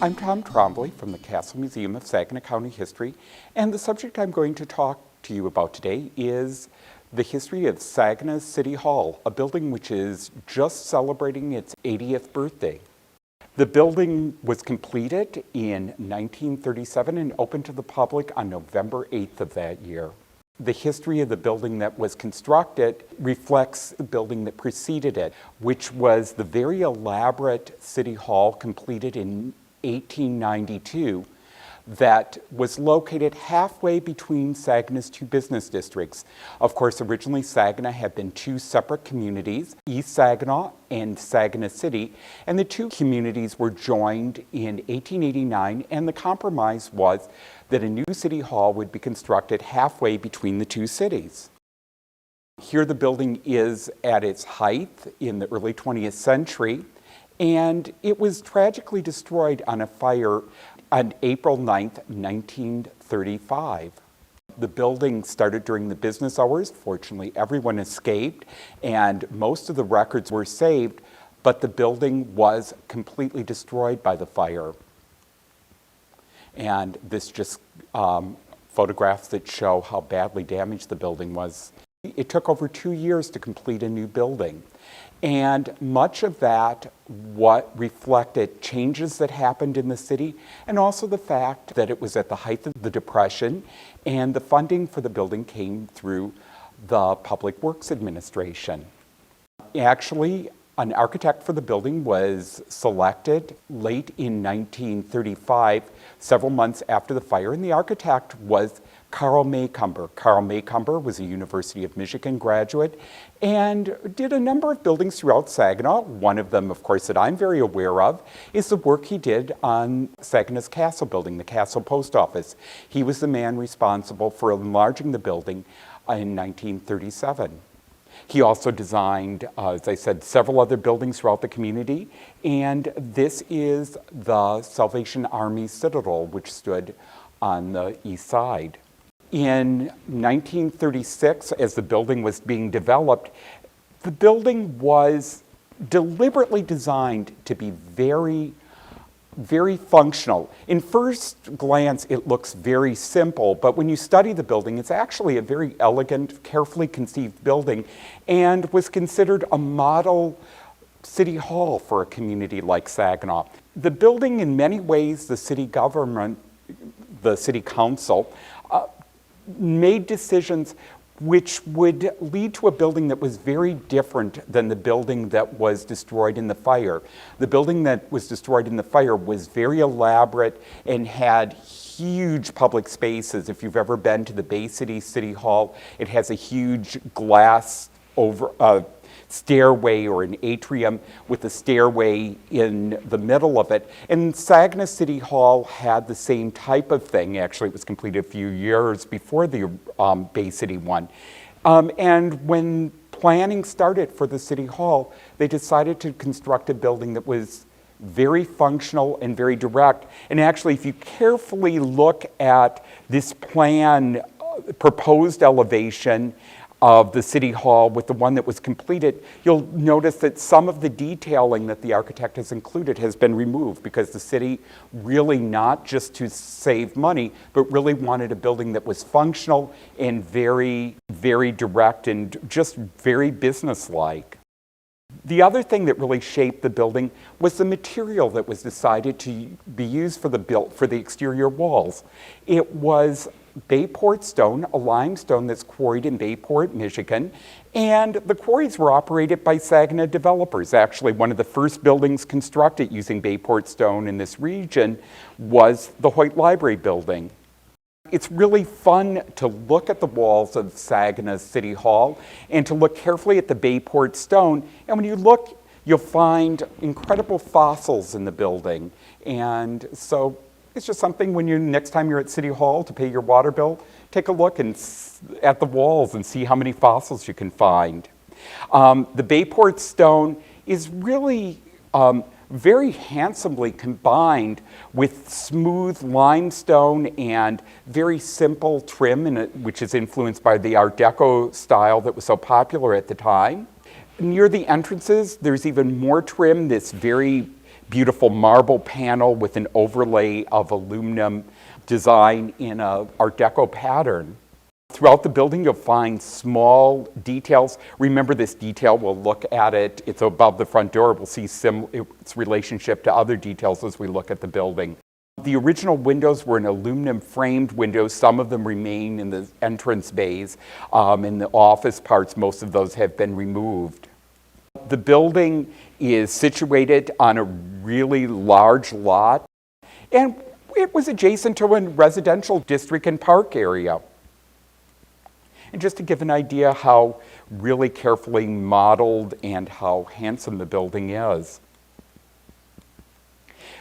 I'm Tom Trombley from the Castle Museum of Saginaw County History, and the subject I'm going to talk to you about today is the history of Saginaw City Hall, a building which is just celebrating its 80th birthday. The building was completed in 1937 and opened to the public on November 8th of that year. The history of the building that was constructed reflects the building that preceded it, which was the very elaborate City Hall completed in 1892 that was located halfway between Saginaw's two business districts. Of course, originally Saginaw had been two separate communities, East Saginaw and Saginaw City, and the two communities were joined in 1889, and the compromise was that a new city hall would be constructed halfway between the two cities. Here the building is at its height in the early 20th century, and it was tragically destroyed on a fire on April 9th, 1935. The building started during the business hours. Fortunately, everyone escaped, and most of the records were saved, but the building was completely destroyed by the fire. And this just photographs that show how badly damaged the building was. It took over 2 years to complete a new building. And much of that what reflected changes that happened in the city, and also the fact that it was at the height of the Depression, and the funding for the building came through the Public Works Administration. Actually, an architect for the building was selected late in 1935, several months after the fire, and the architect was Carl Mccumber. Carl Mccumber was a University of Michigan graduate and did a number of buildings throughout Saginaw. One of them, of course, that I'm very aware of is the work he did on Saginaw's Castle building, the Castle Post Office. He was the man responsible for enlarging the building in 1937. He also designed, as I said, several other buildings throughout the community, and this is the Salvation Army Citadel, which stood on the east side. In 1936, as the building was being developed, the building was deliberately designed to be very functional. In first glance, it looks very simple, but when you study the building, it's actually a very elegant, carefully conceived building, and was considered a model city hall for a community like Saginaw. The building, in many ways, the city government, the city council, made decisions which would lead to a building that was very different than the building that was destroyed in the fire. The building that was destroyed in the fire was very elaborate and had huge public spaces. If you've ever been to the Bay City Hall, it has a huge glass stairway or an atrium with a stairway in the middle of it. And Saginaw City Hall had the same type of thing. Actually, it was completed a few years before the Bay City one. And when planning started for the City Hall, they decided to construct a building that was very functional and very direct. And actually, if you carefully look at this plan, proposed elevation of the City Hall with the one that was completed, you'll notice that some of the detailing that the architect has included has been removed because the city really, not just to save money, but really wanted a building that was functional and very direct and just very businesslike. The other thing that really shaped the building was the material that was decided to be used for the exterior walls. It was Bayport stone, a limestone that's quarried in Bayport, Michigan, and the quarries were operated by Saginaw developers. Actually, one of the first buildings constructed using Bayport stone in this region was the Hoyt Library building. It's really fun to look at the walls of Saginaw City Hall and to look carefully at the Bayport stone, and when you look, you'll find incredible fossils in the building. And so it's just something when next time you're at City Hall to pay your water bill, take a look at the walls and see how many fossils you can find. The Bayport stone is really very handsomely combined with smooth limestone and very simple trim, which is influenced by the Art Deco style that was so popular at the time. Near the entrances, there's even more trim, this very beautiful marble panel with an overlay of aluminum design in a Art Deco pattern. Throughout the building, you'll find small details. Remember this detail, we'll look at it. It's above the front door. We'll see its relationship to other details as we look at the building. The original windows were an aluminum framed windows. Some of them remain in the entrance bays. In the office parts, most of those have been removed. The building is situated on a really large lot, and it was adjacent to a residential district and park area. And just to give an idea how really carefully modeled and how handsome the building is.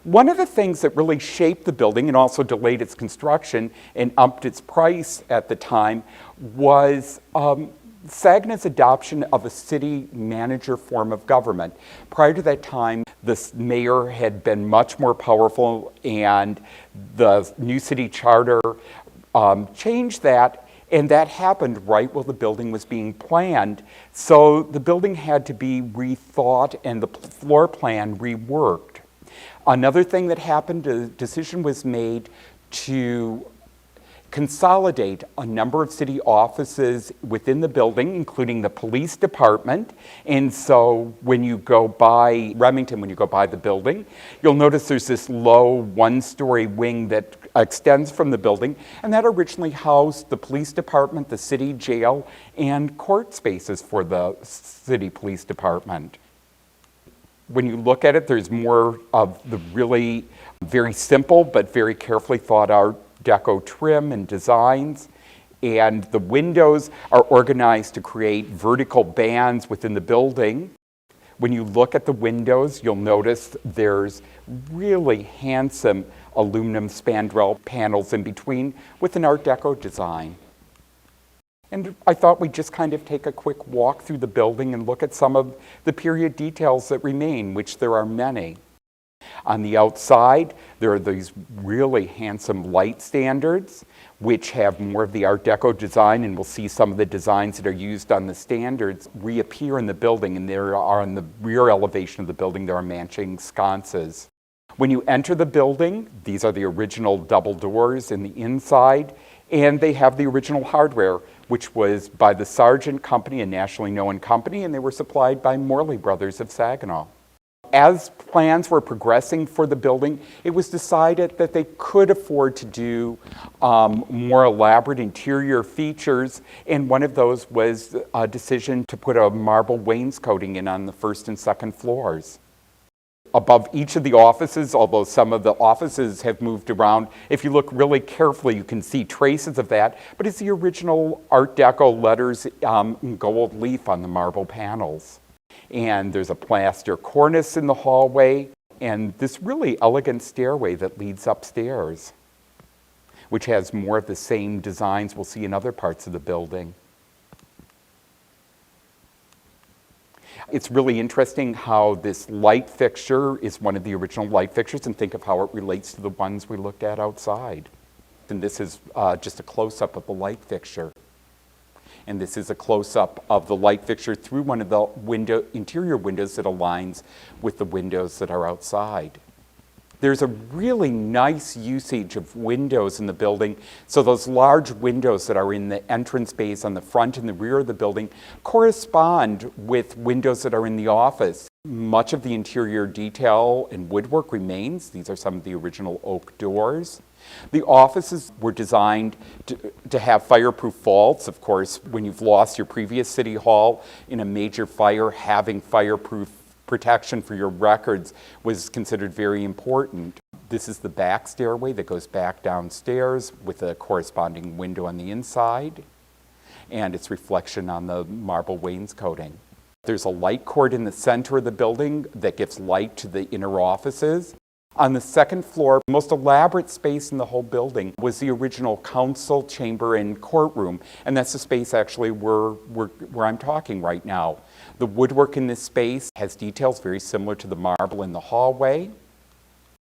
One of the things that really shaped the building and also delayed its construction and upped its price at the time was Saginaw's adoption of a city manager form of government. Prior to that time, the mayor had been much more powerful, and the new city charter changed that. And that happened right while the building was being planned. So the building had to be rethought and the floor plan reworked. Another thing that happened, a decision was made to consolidate a number of city offices within the building, including the police department. And so when you go by Remington, when you go by the building, you'll notice there's this low one-story wing that extends from the building, and that originally housed the police department, the city jail, and court spaces for the city police department. When you look at it, there's more of the really very simple but very carefully thought out deco trim and designs, and the windows are organized to create vertical bands within the building. When you look at the windows, you'll notice there's really handsome aluminum spandrel panels in between with an Art Deco design. And I thought we'd just kind of take a quick walk through the building and look at some of the period details that remain, which there are many. On the outside, there are these really handsome light standards, which have more of the Art Deco design, and we'll see some of the designs that are used on the standards reappear in the building, and there are on the rear elevation of the building, there are matching sconces. When you enter the building, these are the original double doors in the inside, and they have the original hardware, which was by the Sargent Company, a nationally known company, and they were supplied by Morley Brothers of Saginaw. As plans were progressing for the building, it was decided that they could afford to do more elaborate interior features, and one of those was a decision to put a marble wainscoting in on the first and second floors. Above each of the offices, although some of the offices have moved around, if you look really carefully, you can see traces of that, but it's the original Art Deco letters in gold leaf on the marble panels. And there's a plaster cornice in the hallway, and this really elegant stairway that leads upstairs, which has more of the same designs we'll see in other parts of the building. It's really interesting how this light fixture is one of the original light fixtures, and think of how it relates to the ones we looked at outside. And this is just a close-up of the light fixture. And this is a close-up of the light fixture through one of the interior windows that aligns with the windows that are outside. There's a really nice usage of windows in the building. So those large windows that are in the entrance bays on the front and the rear of the building correspond with windows that are in the office. Much of the interior detail and woodwork remains. These are some of the original oak doors. The offices were designed to have fireproof vaults. Of course, when you've lost your previous city hall in a major fire, having fireproof protection for your records was considered very important. This is the back stairway that goes back downstairs with a corresponding window on the inside and its reflection on the marble wainscoting. There's a light cord in the center of the building that gives light to the inner offices. On the second floor, the most elaborate space in the whole building was the original council chamber and courtroom, and that's the space actually where I'm talking right now. The woodwork in this space has details very similar to the marble in the hallway,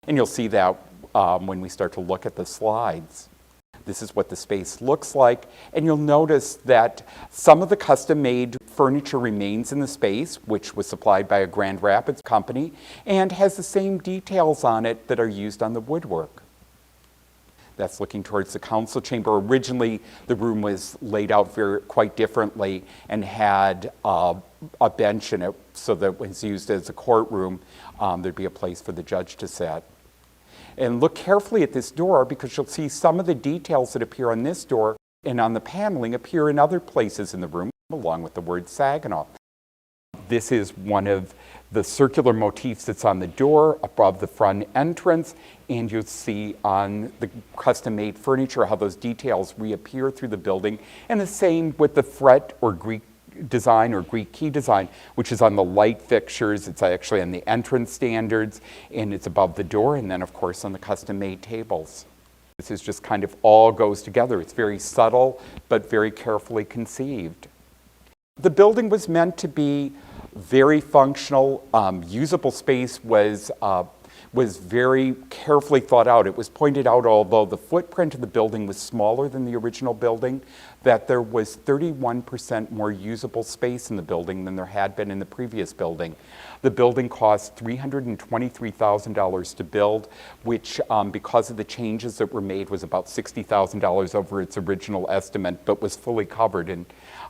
and you'll see that when we start to look at the slides. This is what the space looks like. And you'll notice that some of the custom-made furniture remains in the space, which was supplied by a Grand Rapids company, and has the same details on it that are used on the woodwork. That's looking towards the council chamber. Originally, the room was laid out quite differently and had a bench in it, so that it was used as a courtroom. There'd be a place for the judge to sit. And look carefully at this door, because you'll see some of the details that appear on this door and on the paneling appear in other places in the room, along with the word Saginaw. This is one of the circular motifs that's on the door above the front entrance, and you'll see on the custom-made furniture how those details reappear through the building, and the same with the fret or Greek design or Greek key design, which is on the light fixtures. It's actually on the entrance standards, and it's above the door, and then of course on the custom-made tables. This is just kind of all goes together. It's very subtle, but very carefully conceived. The building was meant to be very functional. Usable space was very carefully thought out. It was pointed out, although the footprint of the building was smaller than the original building, that there was 31% more usable space in the building than there had been in the previous building. The building cost $323,000 to build, which, because of the changes that were made, was about $60,000 over its original estimate, but was fully covered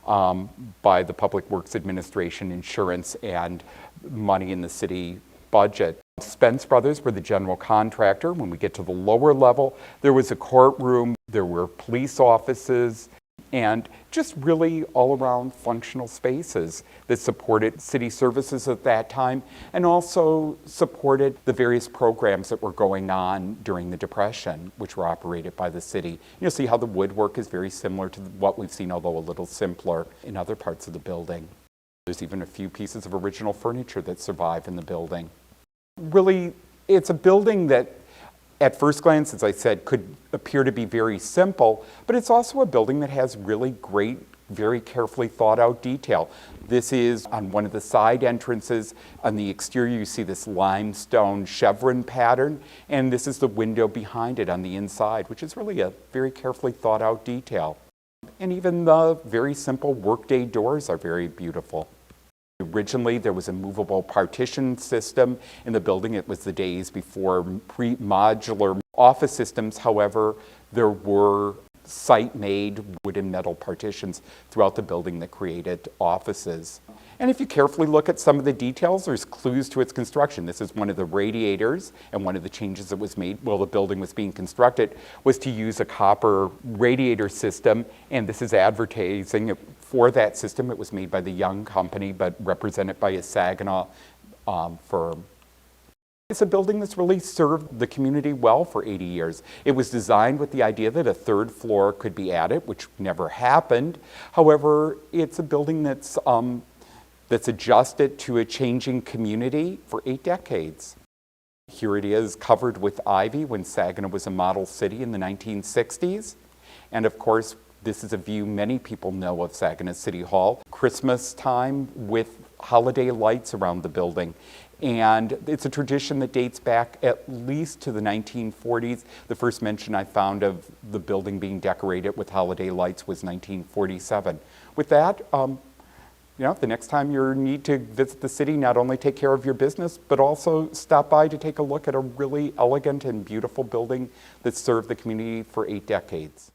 by the Public Works Administration, insurance, and money in the city budget. Spence Brothers were the general contractor. When we get to the lower level, there was a courtroom, there were police offices, and just really all-around functional spaces that supported city services at that time, and also supported the various programs that were going on during the Depression, which were operated by the city. You'll see how the woodwork is very similar to what we've seen, although a little simpler in other parts of the building. There's even a few pieces of original furniture that survive in the building. Really, it's a building that, at first glance, as I said, could appear to be very simple, but it's also a building that has really great, very carefully thought out detail. This is on one of the side entrances. On the exterior, you see this limestone chevron pattern, and this is the window behind it on the inside, which is really a very carefully thought out detail. And even the very simple workday doors are very beautiful. Originally, there was a movable partition system in the building. It was the days before modular office systems. However, there were site-made wood and metal partitions throughout the building that created offices. And if you carefully look at some of the details, there's clues to its construction. This is one of the radiators, and one of the changes that was made while the building was being constructed was to use a copper radiator system, and this is advertising for that system. It was made by the Young Company, but represented by a Saginaw firm. It's a building that's really served the community well for 80 years. It was designed with the idea that a third floor could be added, which never happened. However, it's a building that's adjusted to a changing community for 8 decades. Here it is, covered with ivy when Saginaw was a model city in the 1960s. And of course, this is a view many people know of Saginaw City Hall. Christmas time with holiday lights around the building. And it's a tradition that dates back at least to the 1940s. The first mention I found of the building being decorated with holiday lights was 1947. With that, the next time you need to visit the city, not only take care of your business, but also stop by to take a look at a really elegant and beautiful building that served the community for 8 decades.